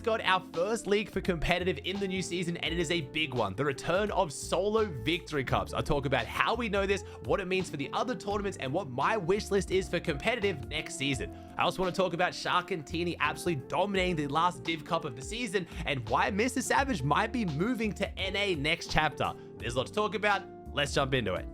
just got our first league for competitive in the new season, and it is a big one. The return of solo victory cups. I'll talk about how we know this, what it means for the other tournaments, and what my wish list is for competitive next season. I also want to talk about Shark and Teeny absolutely dominating the last Div Cup of the season, and why Mr. Savage might be moving to NA next chapter. There's a lot to talk about. Let's jump into it.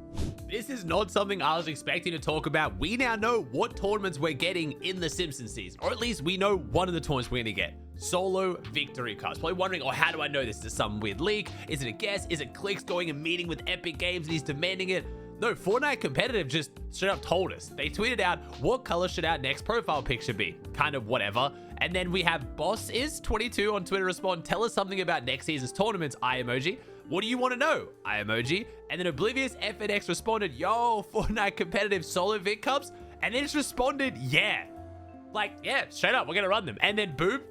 This is not something I was expecting to talk about. We now know what tournaments we're getting in the Simpsons season, or at least we know one of the tournaments we're going to get. Solo victory cups. Probably wondering, oh, how do I know this? Is it some weird leak? Is it a guess? Is it Clicks going and meeting with Epic Games and he's demanding it? No, Fortnite Competitive just straight up told us. They tweeted out, what color should our next profile picture be? Kind of whatever. And then we have Boss is 22 on Twitter respond, tell us something about next season's tournaments, eye emoji. What do you want to know? Eye emoji. And then Oblivious FNX responded, yo, Fortnite Competitive solo vic cups. And then it's responded, yeah. Like, yeah, straight up, we're going to run them. And then boom,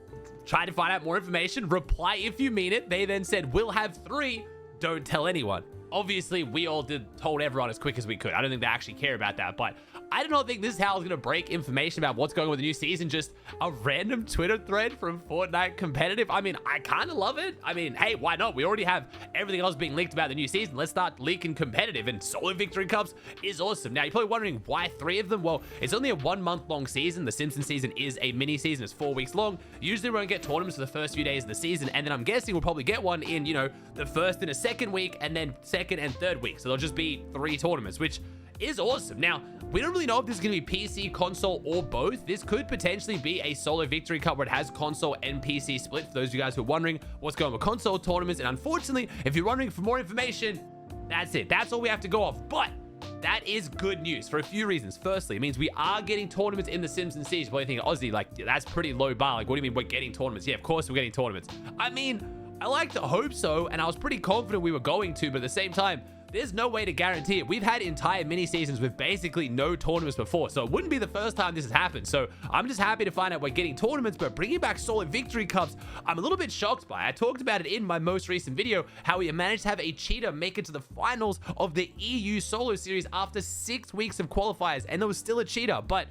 try to find out more information. Reply if you mean it. They then said, we'll have 3. Don't tell anyone. Obviously, we all told everyone as quick as we could. I don't think they actually care about that, but I do not think this is how I was going to break information about what's going on with the new season. Just a random Twitter thread from Fortnite Competitive. I mean, I kind of love it. I mean, hey, why not? We already have everything else being leaked about the new season. Let's start leaking competitive, and solo victory cups is awesome. Now, you're probably wondering why 3 of them? Well, it's only a 1-month-long season. The Simpsons season is a mini season. It's 4 weeks long. Usually, we won't get tournaments for the first few days of the season, and then I'm guessing we'll probably get one in, you know, the first and a second week, and then second and third week. So there'll just be 3 tournaments, which is awesome. Now, we don't really know if this is going to be PC, console, or both. This could potentially be a solo victory cup where it has console and PC split. For those of you guys who are wondering what's going on with console tournaments, and unfortunately, if you're wondering for more information, that's it. That's all we have to go off. But that is good news for a few reasons. Firstly, it means we are getting tournaments in the Simpsons series. But you think, Aussie, like, that's pretty low bar. Like, what do you mean we're getting tournaments? Yeah, of course we're getting tournaments. I mean, I like to hope so, and I was pretty confident we were going to, but at the same time, there's no way to guarantee it. We've had entire mini seasons with basically no tournaments before, so it wouldn't be the first time this has happened. So I'm just happy to find out we're getting tournaments, but bringing back solo victory cups, I'm a little bit shocked by. I talked about it in my most recent video, how we managed to have a cheater make it to the finals of the EU solo series after 6 weeks of qualifiers, and there was still a cheater. But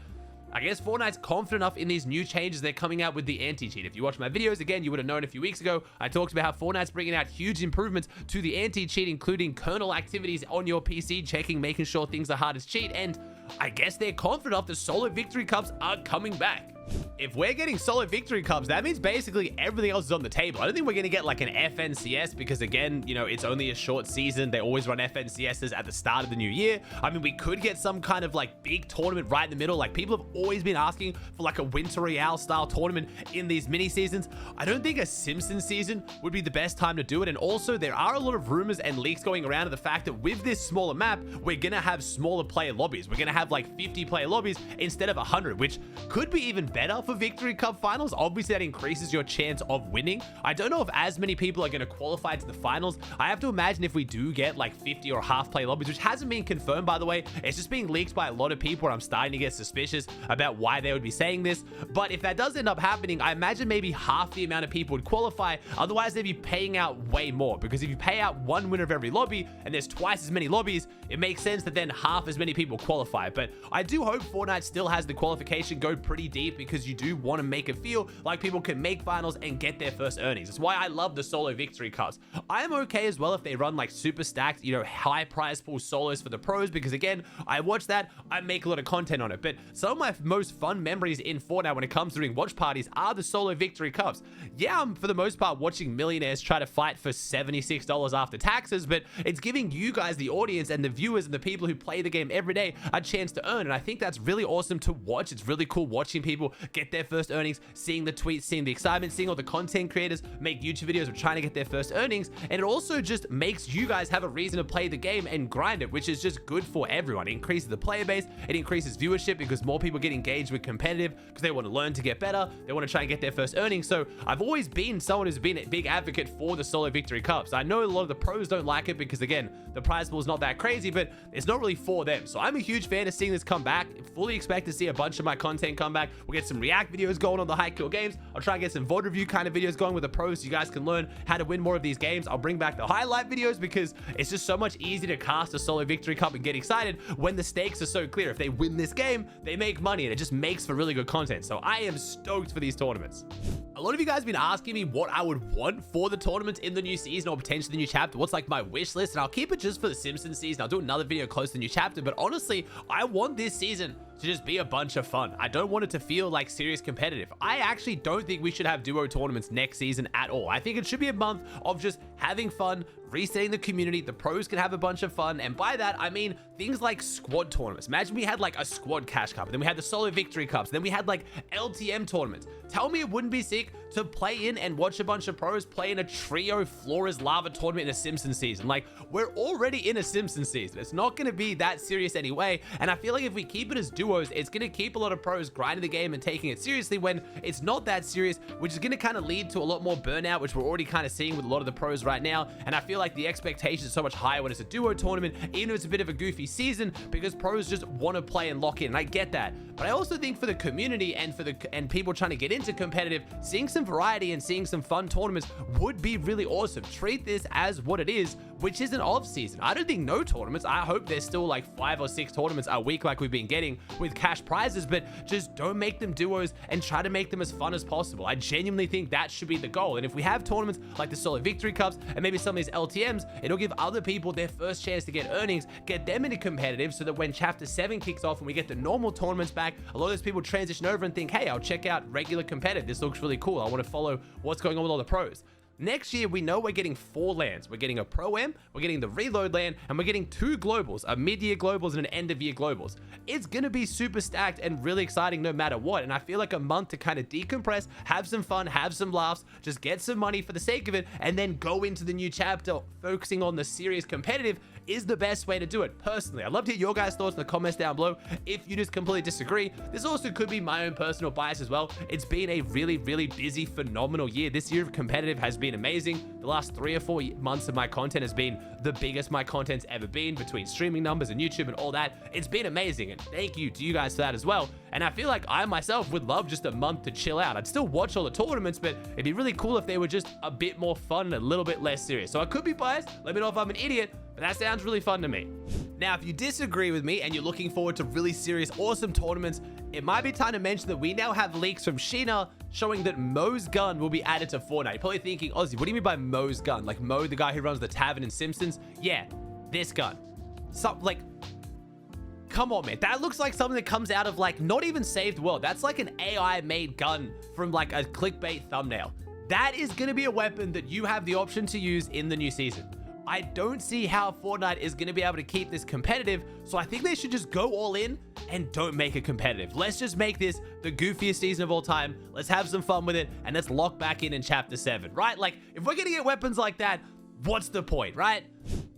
I guess Fortnite's confident enough in these new changes they're coming out with the anti-cheat. If you watch my videos, again, you would have known a few weeks ago, I talked about how Fortnite's bringing out huge improvements to the anti-cheat, including kernel activities on your PC, checking, making sure things are hard to cheat, and I guess they're confident enough that solo victory cups are coming back. If we're getting solo victory cups, that means basically everything else is on the table. I don't think we're going to get like an FNCS because, again, you know, it's only a short season. They always run FNCSs at the start of the new year. I mean, we could get some kind of like big tournament right in the middle. Like, people have always been asking for like a Winter Royale style tournament in these mini seasons. I don't think a Simpsons season would be the best time to do it. And also, there are a lot of rumors and leaks going around of the fact that with this smaller map, we're going to have smaller player lobbies. We're going to have like 50 player lobbies instead of 100, which could be even better for victory cup finals. Obviously, that increases your chance of winning. I don't know if as many people are going to qualify to the finals. I have to imagine if we do get like 50 or half play lobbies, which hasn't been confirmed, by the way, it's just being leaked by a lot of people, and I'm starting to get suspicious about why they would be saying this. But if that does end up happening, I imagine maybe half the amount of people would qualify. Otherwise, they'd be paying out way more, because if you pay out 1 winner of every lobby and there's twice as many lobbies, it makes sense that then half as many people qualify. But I do hope Fortnite still has the qualification go pretty deep, because you do want to make it feel like people can make finals and get their first earnings. That's why I love the solo victory cups. I am okay as well if they run like super stacked, you know, high prize pool solos for the pros, because again, I watch that, I make a lot of content on it. But some of my most fun memories in Fortnite when it comes to doing watch parties are the solo victory cups. Yeah, I'm for the most part watching millionaires try to fight for $76 after taxes, but it's giving you guys, the audience and the viewers and the people who play the game every day, a chance to earn. And I think that's really awesome to watch. It's really cool watching people get their first earnings, seeing the tweets, seeing the excitement, seeing all the content creators make YouTube videos of trying to get their first earnings. And it also just makes you guys have a reason to play the game and grind it, which is just good for everyone. It increases the player base, it increases viewership, because more people get engaged with competitive because they want to learn to get better, they want to try and get their first earnings. So I've always been someone who's been a big advocate for the solo victory cups. I know a lot of the pros don't like it because, again, the prize pool is not that crazy, but it's not really for them. So I'm a huge fan of seeing this come back. Fully expect to see a bunch of my content come back. We'll get get some react videos going on the high kill games. I'll try and get some VOD review kind of videos going with the pros so you guys can learn how to win more of these games. I'll bring back the highlight videos because it's just so much easier to cast a solo victory cup and get excited when the stakes are so clear. If they win this game, they make money, and it just makes for really good content. So I am stoked for these tournaments. A lot of you guys have been asking me what I would want for the tournaments in the new season or potentially the new chapter. What's like my wish list? And I'll keep it just for the Simpsons season. I'll do another video close to the new chapter. But honestly, I want this season to just be a bunch of fun. I don't want it to feel like serious competitive. I actually don't think we should have duo tournaments next season at all. I think it should be a month of just having fun, resetting the community. The pros can have a bunch of fun, and by that I mean things like squad tournaments. Imagine we had like a squad cash cup, then we had the solo victory cups, then we had like LTM tournaments. Tell me it wouldn't be sick to play in and watch a bunch of pros play in a trio Flores lava tournament in a Simpsons season. Like, we're already in a Simpsons season. It's not going to be that serious anyway, and I feel like if we keep it as duos, it's going to keep a lot of pros grinding the game and taking it seriously when it's not that serious, which is going to kind of lead to a lot more burnout, which we're already kind of seeing with a lot of the pros right now. And I feel like the expectations are so much higher when it's a duo tournament, even if it's a bit of a goofy season, because pros just want to play and lock in, and I get that. But I also think for the community and for people trying to get into competitive, seeing some variety and seeing some fun tournaments would be really awesome. Treat this as what it is, which is an off season. I don't think no tournaments. I hope there's still like 5 or 6 tournaments a week like we've been getting with cash prizes, but just don't make them duos and try to make them as fun as possible. I genuinely think that should be the goal. And if we have tournaments like the solo victory cups and maybe some of these LTMs, it'll give other people their first chance to get earnings, get them into competitive, so that when chapter 7 kicks off and we get the normal tournaments back, a lot of those people transition over and think, hey, I'll check out regular competitive. This looks really cool. I want to follow what's going on with all the pros. Next year, we know we're getting 4 lands. We're getting a Pro-Am, we're getting the Reload land, and we're getting 2 globals, a mid-year globals and an end-of-year globals. It's going to be super stacked and really exciting no matter what, and I feel like a month to kind of decompress, have some fun, have some laughs, just get some money for the sake of it, and then go into the new chapter focusing on the serious competitive is the best way to do it, personally. I'd love to hear your guys' thoughts in the comments down below if you just completely disagree. This also could be my own personal bias as well. It's been a really, really busy, phenomenal year. This year of competitive has been amazing. The last 3 or 4 months of my content has been the biggest my content's ever been, between streaming numbers and YouTube and all that. It's been amazing, and thank you to you guys for that as well. And I feel like I myself would love just a month to chill out. I'd still watch all the tournaments, but it'd be really cool if they were just a bit more fun and a little bit less serious. So I could be biased. Let me know if I'm an idiot, but that sounds really fun to me. Now, if you disagree with me and you're looking forward to really serious, awesome tournaments, it might be time to mention that we now have leaks from Sheena showing that Mo's gun will be added to Fortnite. You're probably thinking, Aussie, what do you mean by Mo's gun? Like Mo, the guy who runs the tavern in Simpsons? Yeah, this gun. Like, come on, man. That looks like something that comes out of, like, not even Saved World. That's like an AI-made gun from, like, a clickbait thumbnail. That is going to be a weapon that you have the option to use in the new season. I don't see how Fortnite is going to be able to keep this competitive, so I think they should just go all in and don't make it competitive. Let's just make this the goofiest season of all time. Let's have some fun with it, and let's lock back in chapter 7, right? Like, if we're going to get weapons like that, what's the point, right?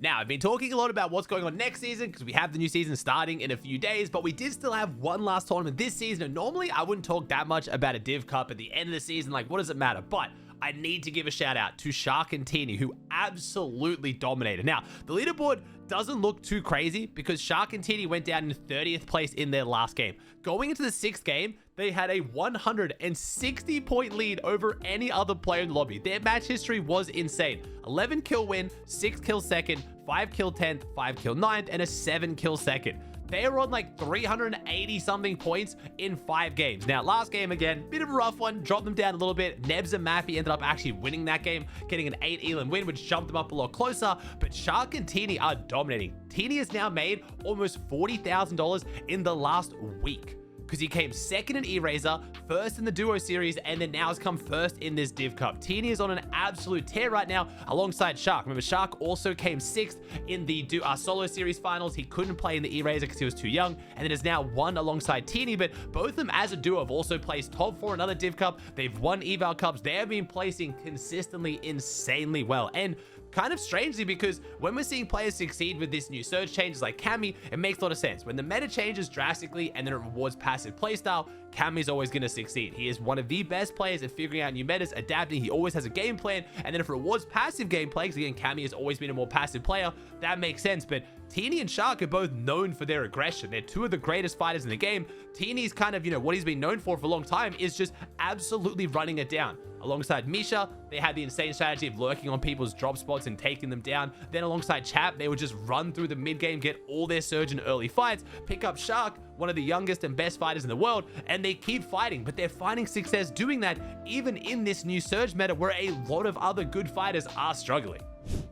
Now, I've been talking a lot about what's going on next season because we have the new season starting in a few days, but we did still have one last tournament this season, and normally I wouldn't talk that much about a Div Cup at the end of the season. Like, what does it matter? But I need to give a shout out to Shark and Teeny, who absolutely dominated. Now, the leaderboard doesn't look too crazy because Shark and Teeny went down in 30th place in their last game. Going into the 6th game, they had a 160-point lead over any other player in the lobby. Their match history was insane. 11 kill win, 6 kill second, 5 kill 10th, 5 kill 9th, and a 7 kill second. They are on like 380 something points in 5 games. Now, last game again, bit of a rough one, dropped them down a little bit. Nebs and Mappy ended up actually winning that game, getting an 8 elim win, which jumped them up a lot closer. But Shark and Teeny are dominating. Teeny has now made almost $40,000 in the last week, because he came 2nd in E-Razor, 1st in the Duo Series, and then now has come 1st in this Div Cup. Teeny is on an absolute tear right now alongside Shark. Remember, Shark also came 6th in the Solo Series Finals. He couldn't play in the E-Razor because he was too young, and then has now won alongside Teeny, but both of them as a duo have also placed top 4 in another Div Cup. They've won Eval Cups. They have been placing consistently insanely well, and kind of strangely, because when we're seeing players succeed with this new surge changes like Cammy, it makes a lot of sense. When the meta changes drastically and then it rewards passive playstyle, Cammy's always going to succeed. He is one of the best players at figuring out new metas, adapting. He always has a game plan, and then if it rewards passive gameplay, because again, Cammy has always been a more passive player, that makes sense. But Teeny and Shark are both known for their aggression. They're two of the greatest fighters in the game. Teeny's kind of, what he's been known for a long time is just absolutely running it down. Alongside Misha, they had the insane strategy of lurking on people's drop spots and taking them down. Then alongside Chap, they would just run through the mid game, get all their surge in early fights, pick up Shark, one of the youngest and best fighters in the world, and they keep fighting, but they're finding success doing that even in this new surge meta where a lot of other good fighters are struggling.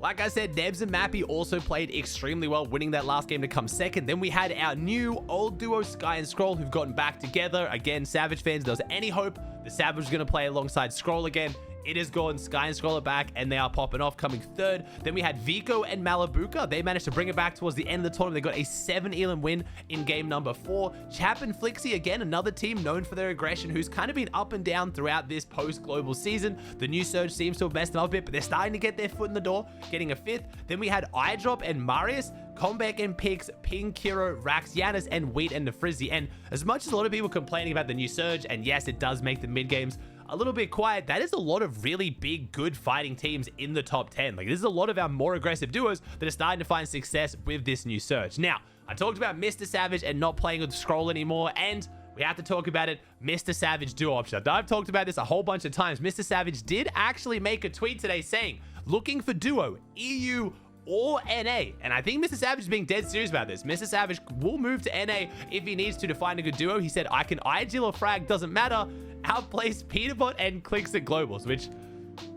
Like I said, Nebs and Mappy also played extremely well, winning that last game to come second. Then we had our new old duo, Sky and Scroll, who've gotten back together. Again, Savage fans, if there was any hope the Savage was going to play alongside Scroll again, it is gone. Sky and Scroll are back, and they are popping off, coming third. Then we had Vico and Malabuka. They managed to bring it back towards the end of the tournament. They got a 7 elim win in game number 4. Chap and Flixie, again, another team known for their aggression, who's kind of been up and down throughout this post-global season. The new surge seems to have messed them up a bit, but they're starting to get their foot in the door, getting a 5th. Then we had Eyedrop and Marius, Comeback and Pix, Ping, Kiro, Rax, Yanis, and Wheat and Nefrizzi. And as much as a lot of people complaining about the new surge, and yes, it does make the mid games a little bit quiet, that is a lot of really big, good fighting teams in the top 10. Like, this is a lot of our more aggressive duos that are starting to find success with this new surge. Now, I talked about Mr. Savage and not playing with Scroll anymore, and we have to talk about it. Mr. Savage duo option. I've talked about this a whole bunch of times. Mr. Savage did actually make a tweet today saying, looking for duo, EU or NA. And I think Mr. Savage is being dead serious about this. Mr. Savage will move to NA if he needs to find a good duo. He said, I can IGL or frag, doesn't matter. Outplace Peterbot and clicks at globals, which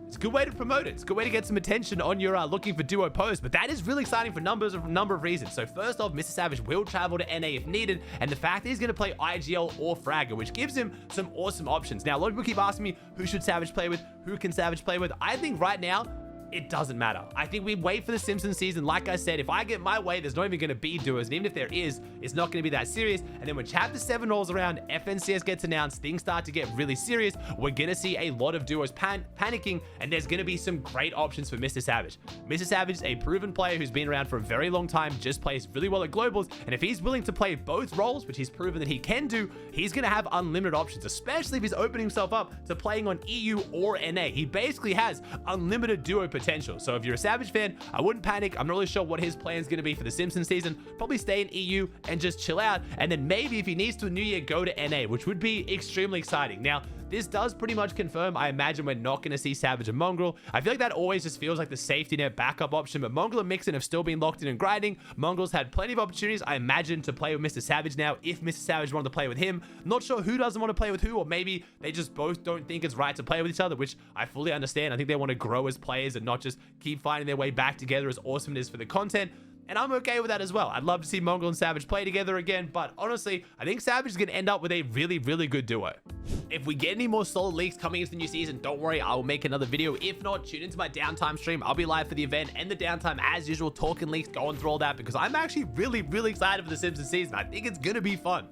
it's a good way to promote it. It's a good way to get some attention on your looking for duo post, but that is really exciting for a number of reasons. So first off, Mr. Savage will travel to NA if needed, and the fact that he's going to play IGL or Fragger, which gives him some awesome options. Now, a lot of people keep asking me, who should Savage play with? Who can Savage play with? I think right now, it doesn't matter. I think we wait for the Simpsons season. Like I said, if I get my way, there's not even going to be duos. And even if there is, it's not going to be that serious. And then when Chapter 7 rolls around, FNCS gets announced, things start to get really serious. We're going to see a lot of duos panicking, and there's going to be some great options for Mr. Savage. Mr. Savage is a proven player who's been around for a very long time, just plays really well at globals. And if he's willing to play both roles, which he's proven that he can do, he's going to have unlimited options, especially if he's opening himself up to playing on EU or NA. He basically has unlimited duo potential. So if you're a Savage fan, I wouldn't panic. I'm not really sure what his plan is going to be for the Simpsons season. Probably stay in EU and just chill out. And then maybe if he needs to New Year, go to NA, which would be extremely exciting. Now, this does pretty much confirm, I imagine, we're not going to see Savage and Mongrel. I feel like that always just feels like the safety net backup option, but Mongrel and Mixon have still been locked in and grinding. Mongrel's had plenty of opportunities, I imagine, to play with Mr. Savage now, if Mr. Savage wanted to play with him. Not sure who doesn't want to play with who, or maybe they just both don't think it's right to play with each other, which I fully understand. I think they want to grow as players and not just keep finding their way back together, as awesome it is for the content. And I'm okay with that as well. I'd love to see Mongrel and Savage play together again, but honestly, I think Savage is going to end up with a really, really good duo. If we get any more solid leaks coming into the new season, don't worry, I will make another video. If not, tune into my downtime stream. I'll be live for the event and the downtime as usual, talking leaks, going through all that, because I'm actually really, really excited for the Simpsons season. I think it's going to be fun.